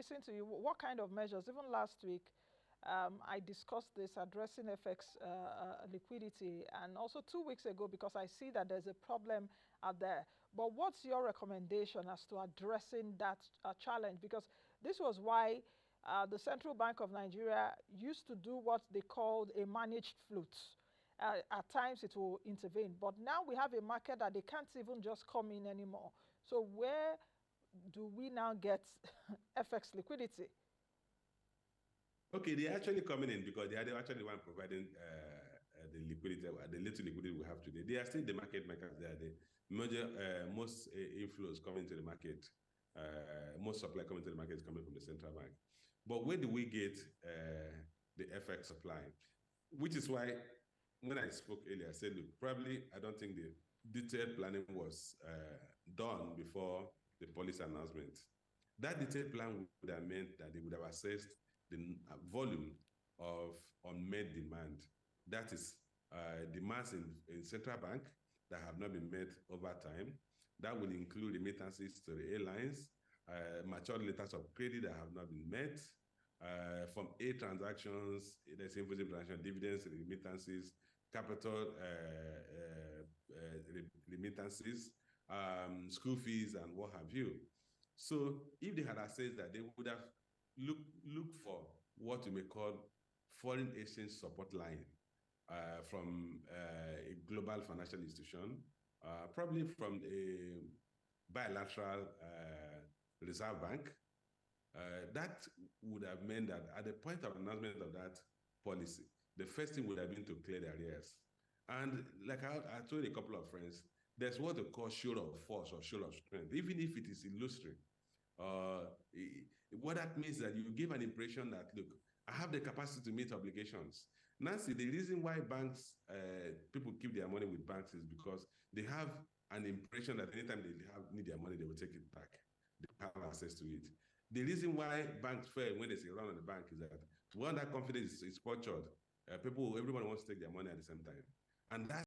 Listen to you. What kind of measures? Even last week, I discussed this addressing FX liquidity, and also 2 weeks ago because I see that there's a problem out there. But what's your recommendation as to addressing that challenge? Because this was why the Central Bank of Nigeria used to do what they called a managed flute. At times it will intervene, but now we have a market that they can't even just come in anymore. So where do we now get FX liquidity? Okay, they're actually coming in because they are actually the one providing the liquidity, the little liquidity we have today. They are still the market makers. They are the major, most inflows coming to the market. Most supply coming to the market is coming from the central bank. But where do we get the FX supply? Which is why when I spoke earlier, I said, look, probably I don't think the detailed planning was done before the policy announcement. That detailed plan would have meant that they would have assessed the volume of unmet demand. That is demands in central bank that have not been met over time. That will include remittances to the airlines, matured letters of credit that have not been met, from A transactions, there's invoicing transaction, dividends, remittances, capital remittances, school fees, and what have you. So if they had assessed that, they would have looked for what we may call foreign exchange support line from a global financial institution, probably from a bilateral reserve bank. That would have meant that at the point of announcement of that policy, the first thing would have been to clear the arrears. And like I told a couple of friends, there's what they call show of force or show of strength, even if it is illusory. What that means that you give an impression that, look, I have the capacity to meet obligations. Nancy, the reason why banks, people keep their money with banks is because they have an impression that anytime they need their money, they will take it back. They have access to it. The reason why banks fail when there's a run on the bank is that when that confidence is cultured, everybody wants to take their money at the same time. And that's